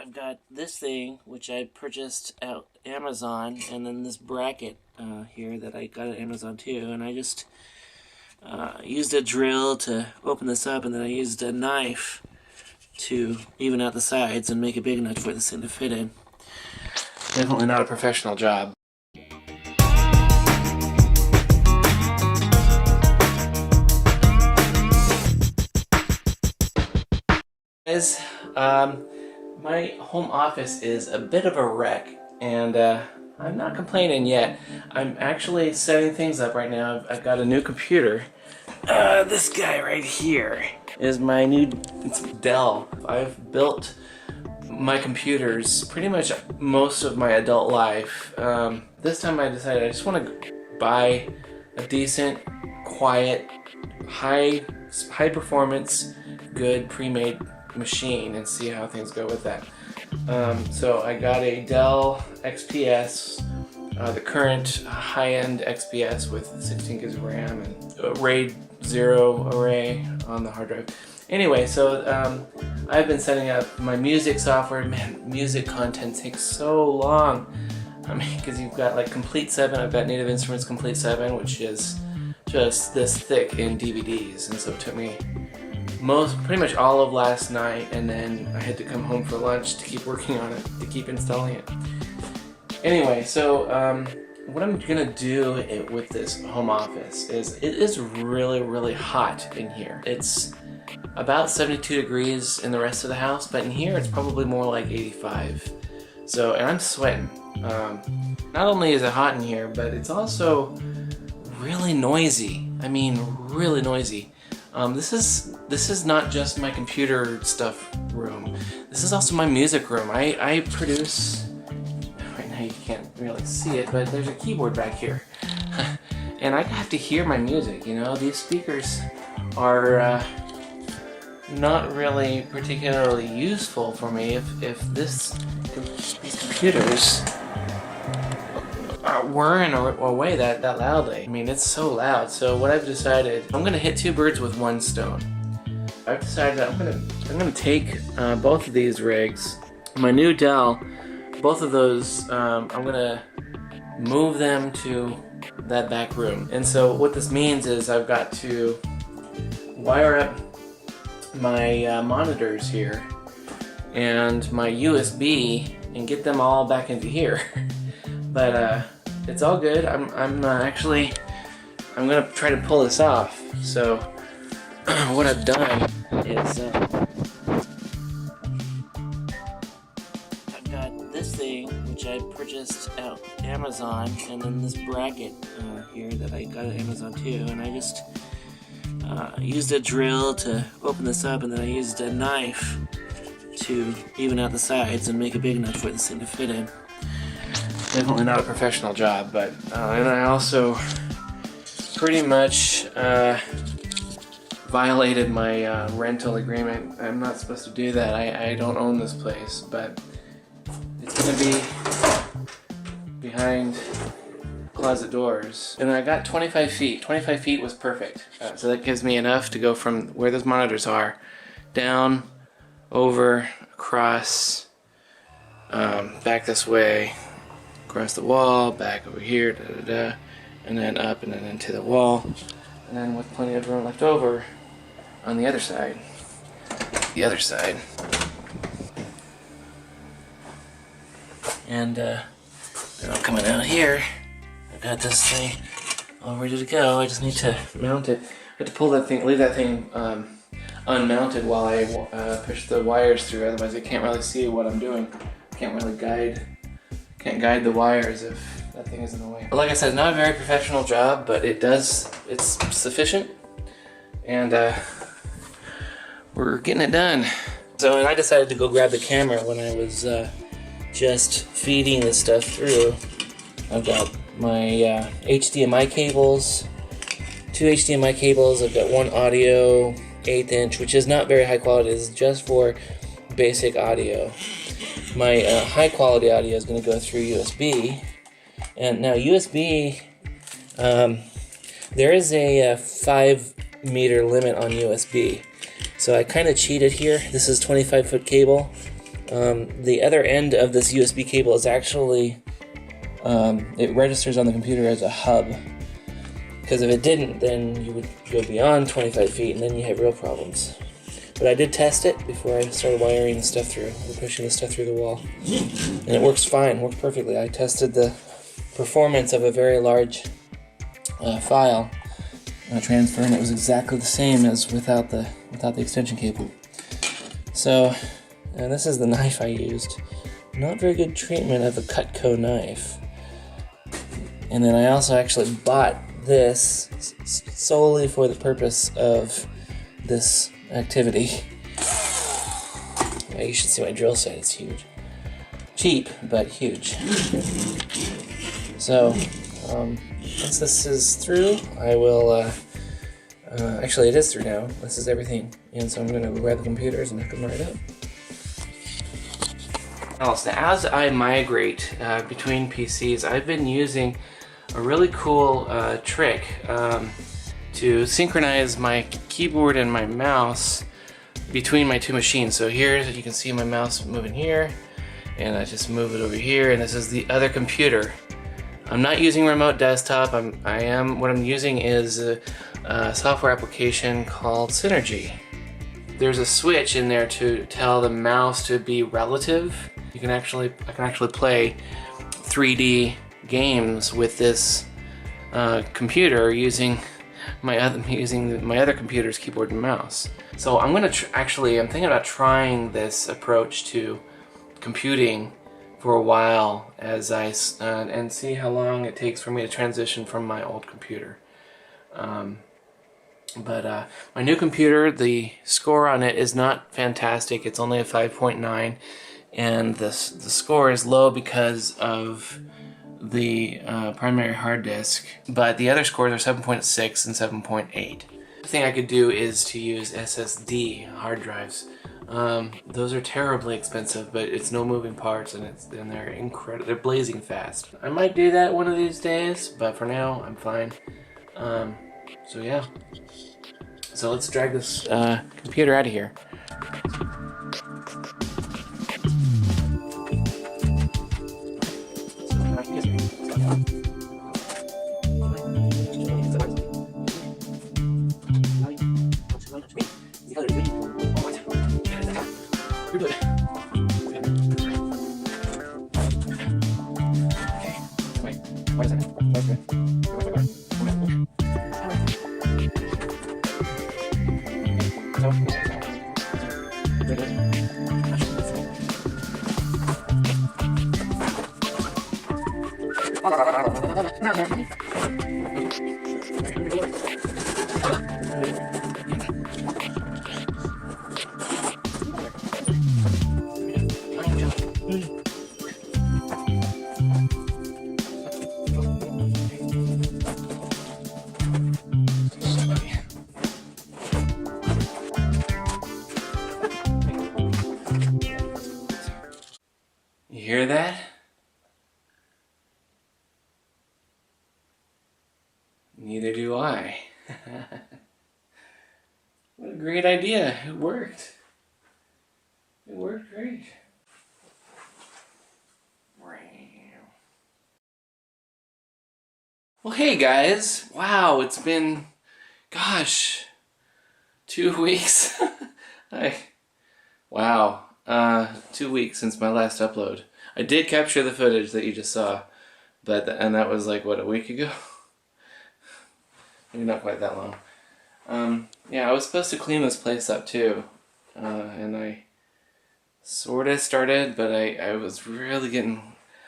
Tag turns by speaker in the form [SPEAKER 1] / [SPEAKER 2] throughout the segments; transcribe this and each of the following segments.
[SPEAKER 1] I've got this thing, which I purchased at Amazon, and then this bracket here that I got at Amazon too, and I just used a drill to open this up, and then I used a knife to even out the sides and make it big enough for this thing to fit in. Definitely not a professional job. Guys, my home office is a bit of a wreck, and I'm not complaining yet. I'm actually setting things up right now. I've got a new computer. This guy right here is my new Dell. I've built my computers pretty much most of my adult life. This time I decided I just want to buy a decent, quiet, high performance, good pre-made machine and see how things go with that. So I got a Dell XPS, the current high-end XPS with 16 gigs of RAM and a RAID 0 array on the hard drive. Anyway, so I've been setting up my music software. Man, music content takes so long. I mean, because you've got like Complete 7, I've got Native Instruments Complete 7, which is just this thick in DVDs, and so it took me pretty much all of last night, and then I had to come home for lunch to keep working on it, to keep installing it. Anyway, so what I'm gonna do with this home office is it is really hot in here. It's about 72 degrees in the rest of the house, but in here it's probably more like 85. So, and I'm sweating. Not only is it hot in here, but it's also really noisy. I mean, really noisy. This is not just my computer stuff room. This is also my music room. I produce, right now you can't really see it, but there's a keyboard back here. And I have to hear my music, you know? These speakers are not really particularly useful for me if these computers whirring away that loudly. I mean, it's so loud. So what I've decided, I'm gonna hit two birds with one stone. I've decided that I'm gonna take both of these rigs, my new Dell, both of those, I'm gonna move them to that back room. And so what this means is I've got to wire up my monitors here and my USB and get them all back into here. But it's all good. I'm gonna try to pull this off. So what I've done is I've got this thing, which I purchased at Amazon, and then this bracket here that I got at Amazon too, and I just used a drill to open this up, and then I used a knife to even out the sides and make it big enough for this thing to fit in. Definitely not a professional job, but and I also pretty much violated my rental agreement. I'm not supposed to do that. I don't own this place, but it's gonna be behind closet doors. And I got 25 feet. 25 feet was perfect. So that gives me enough to go from where those monitors are down, over, across, back this way, across the wall, back over here, and then up and then into the wall, and then with plenty of room left over on the other side. And then I'm coming out here. I've got this thing all ready to go. I just need to mount it. I have to pull that thing, leave that thing unmounted while I push the wires through. Otherwise, I can't really see what I'm doing. Can't really can't guide the wires if that thing is in the way. But like I said, it's not a very professional job, but it's sufficient, and we're getting it done. So, and I decided to go grab the camera when I was just feeding this stuff through. I've got my HDMI cables, two HDMI cables. I've got one audio 1/8 inch, which is not very high quality. It's just for basic audio. My high quality audio is going to go through USB, and now USB, there is a 5-meter limit on USB, so I kind of cheated here. This is 25-foot cable. The other end of this USB cable is actually, it registers on the computer as a hub. Because if it didn't, then you would go beyond 25 feet and then you have real problems. But I did test it before I started wiring the stuff through, or pushing the stuff through the wall. And it works fine, works perfectly. I tested the performance of a very large file transfer, and it was exactly the same as without the extension cable. So, and this is the knife I used. Not very good treatment of a Cutco knife. And then I also actually bought this solely for the purpose of this activity. Yeah, you should see my drill set, it's huge. Cheap, but huge. So, once this is through, I will, actually it is through now. This is everything. And so I'm going to grab the computers and hook them right up. Also, as I migrate between PCs, I've been using a really cool trick to synchronize my keyboard and my mouse between my two machines. So here you can see my mouse moving here, and I just move it over here, and this is the other computer. I'm not using remote desktop. What I'm using is a software application called Synergy. There's a switch in there to tell the mouse to be relative. I can actually play 3D games with this computer using my other computer's keyboard and mouse. So I'm thinking about trying this approach to computing for a while as and see how long it takes for me to transition from my old computer. But my new computer, the score on it is not fantastic. It's only a 5.9, and the score is low because of the primary hard disk, but the other scores are 7.6 and 7.8. The thing I could do is to use SSD hard drives. Those are terribly expensive, but it's no moving parts, and they're incredible. They're blazing fast. I might do that one of these days, but for now I'm fine. So yeah. So let's drag this computer out of here. You hear that? Neither do I. What a great idea. It worked. It worked great. Well, hey guys. Wow, it's been, gosh, 2 weeks. Wow. 2 weeks since my last upload. I did capture the footage that you just saw, and that was like, what, a week ago? Maybe not quite that long. Yeah, I was supposed to clean this place up too, and I sort of started, but I was really I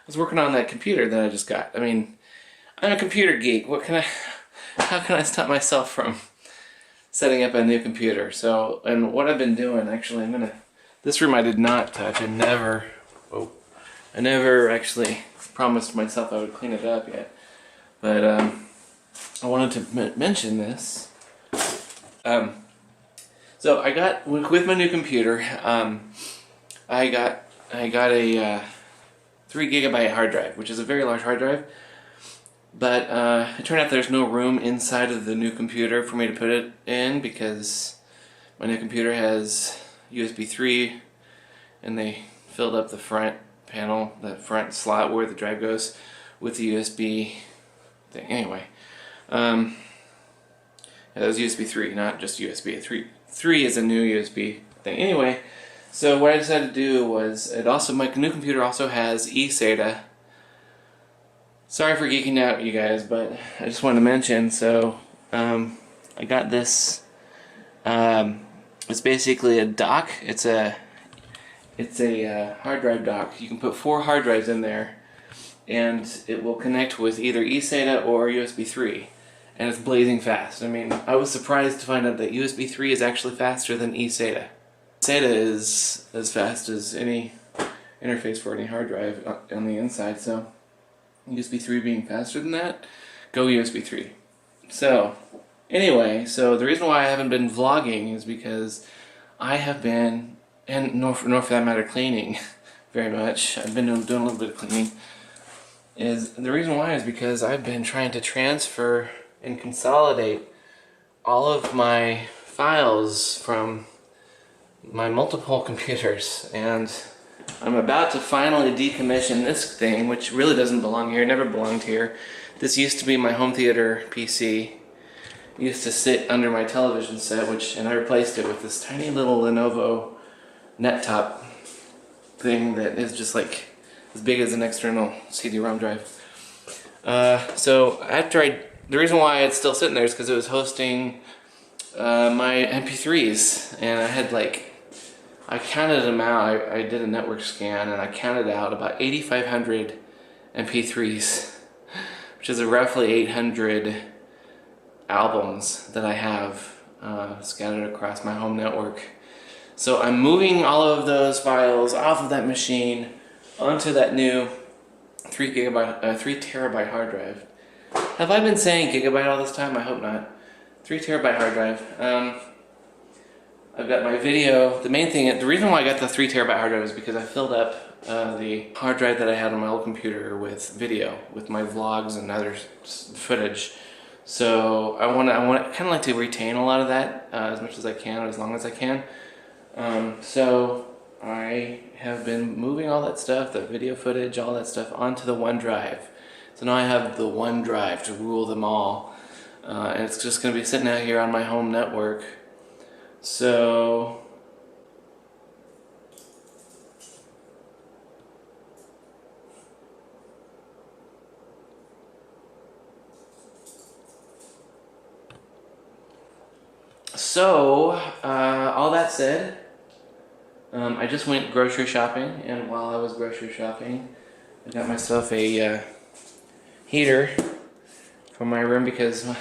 [SPEAKER 1] was working on that computer that I just got. I mean, I'm a computer geek. How can I stop myself from setting up a new computer? So, and what I've been doing, actually, this room I did not touch. I never actually promised myself I would clean it up yet. But I wanted to mention this. So I got, with my new computer, I got a 3 gigabyte hard drive, which is a very large hard drive. But it turned out there's no room inside of the new computer for me to put it in, because my new computer has USB 3, and they filled up the front panel, the front slot where the drive goes, with the USB thing. Anyway, yeah, that was USB 3, not just USB 3. 3 is a new USB thing. Anyway, so what I decided to do was, my new computer also has eSATA. Sorry for geeking out, you guys, but I just wanted to mention. So I got this. It's basically a dock. It's a hard drive dock. You can put 4 hard drives in there, and it will connect with either eSATA or USB 3, and it's blazing fast. I mean, I was surprised to find out that USB 3 is actually faster than eSATA. SATA is as fast as any interface for any hard drive on the inside, so USB 3 being faster than that, go USB 3. So anyway, so the reason why I haven't been vlogging is because I have been, and nor for that matter cleaning very much, I've been doing a little bit of cleaning, the reason why is because I've been trying to transfer and consolidate all of my files from my multiple computers, and I'm about to finally decommission this thing, which really doesn't belong here, never belonged here. This used to be my home theater PC. It used to sit under my television set, and I replaced it with this tiny little Lenovo nettop thing that is just like as big as an external CD-ROM drive. So the reason why it's still sitting there is because it was hosting my MP3s, and I had I counted them out. I did a network scan, and I counted out about 8,500 MP3s, which is roughly 800 albums that I have scattered across my home network. So I'm moving all of those files off of that machine onto that new 3 terabyte hard drive. Have I been saying gigabyte all this time? I hope not. 3 terabyte hard drive. I've got my video. The main thing, the reason why I got the 3 terabyte hard drive is because I filled up the hard drive that I had on my old computer with video, with my vlogs and other footage. So I want kind of like to retain a lot of that as much as I can, as long as I can. So I have been moving all that stuff, the video footage, all that stuff, onto the OneDrive. So now I have the OneDrive to rule them all, and it's just going to be sitting out here on my home network. So all that said, I just went grocery shopping, and while I was grocery shopping, I got myself a heater for my room because the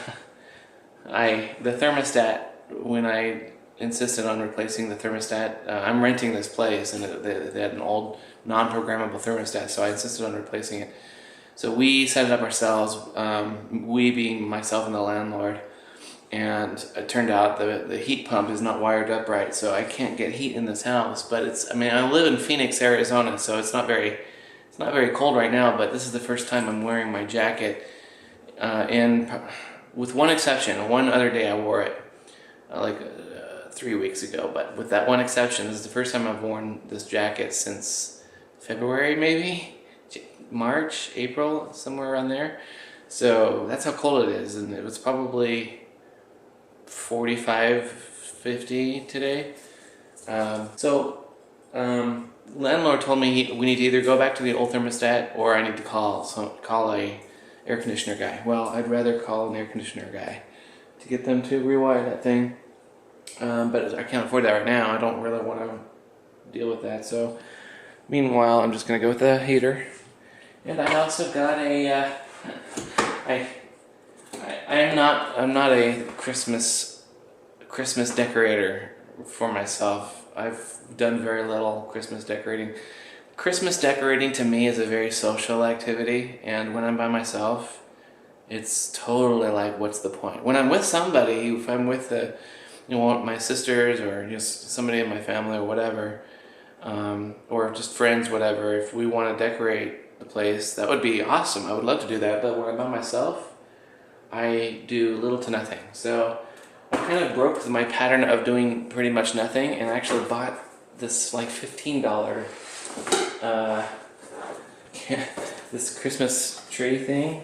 [SPEAKER 1] thermostat, when I insisted on replacing the thermostat, I'm renting this place, and they had an old non-programmable thermostat, so I insisted on replacing it. So we set it up ourselves, we being myself and the landlord. And it turned out the heat pump is not wired up right, so I can't get heat in this house. But I live in Phoenix, Arizona, so it's not very cold right now. But this is the first time I'm wearing my jacket, with one exception. One other day I wore it, 3 weeks ago. But with that one exception, this is the first time I've worn this jacket since February, maybe March, April, somewhere around there. So that's how cold it is, and it was probably 45, 50 today. Landlord told me we need to either go back to the old thermostat, or I need to call a air conditioner guy. Well, I'd rather call an air conditioner guy to get them to rewire that thing. But I can't afford that right now. I don't really want to deal with that. So meanwhile, I'm just going to go with the heater. And I also got a I'm not a Christmas decorator for myself. I've done very little Christmas decorating. Christmas decorating to me is a very social activity, and when I'm by myself, it's totally like, what's the point? When I'm with somebody, if I'm with my sisters or just somebody in my family or whatever, or just friends, whatever, if we want to decorate the place, that would be awesome. I would love to do that, but when I'm by myself, I do little to nothing. So I kind of broke my pattern of doing pretty much nothing, and actually bought this like $15 this Christmas tree thing.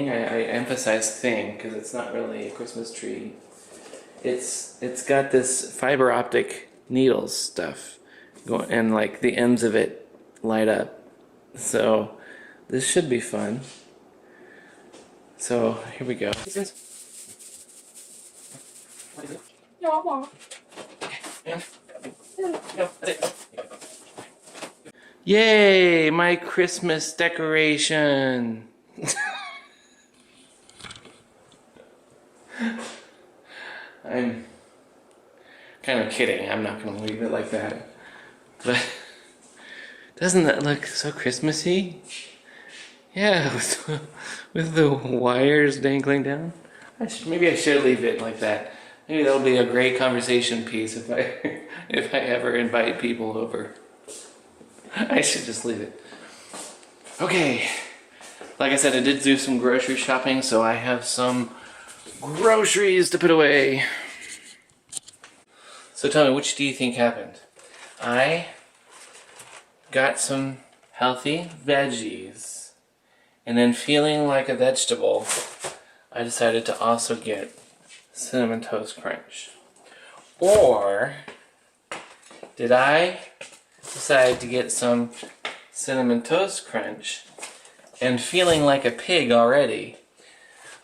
[SPEAKER 1] I emphasize thing because it's not really a Christmas tree. It's got this fiber optic needles stuff going, and like the ends of it light up. So this should be fun. So here we go. Yay, my Christmas decoration. I'm kind of kidding. I'm not going to leave it like that. But doesn't that look so Christmassy? Yeah, with the wires dangling down. Maybe I should leave it like that. Maybe that'll be a great conversation piece if I ever invite people over. I should just leave it. Okay. Like I said, I did do some grocery shopping, so I have some groceries to put away. So tell me, which do you think happened? I got some healthy veggies, and then feeling like a vegetable, I decided to also get Cinnamon Toast Crunch. Or did I decide to get some Cinnamon Toast Crunch, and feeling like a pig already,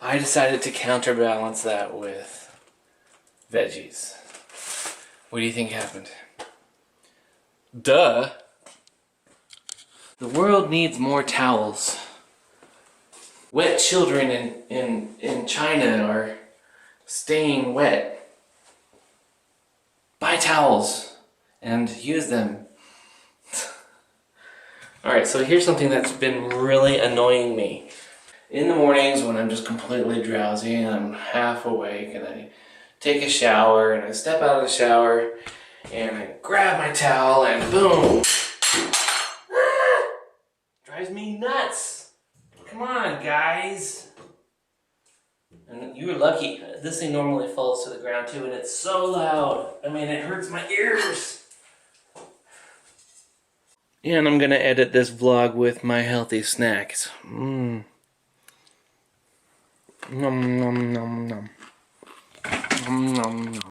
[SPEAKER 1] I decided to counterbalance that with veggies? What do you think happened? Duh! The world needs more towels. Wet children in China are staying wet. Buy towels and use them. Alright, so here's something that's been really annoying me. In the mornings when I'm just completely drowsy and I'm half awake and I take a shower and I step out of the shower and I grab my towel and boom! Ah! Drives me nuts! Come on, guys! And you're lucky. This thing normally falls to the ground too, and it's so loud. I mean, it hurts my ears. And I'm gonna edit this vlog with my healthy snacks. Nom nom nom nom. Nom nom nom.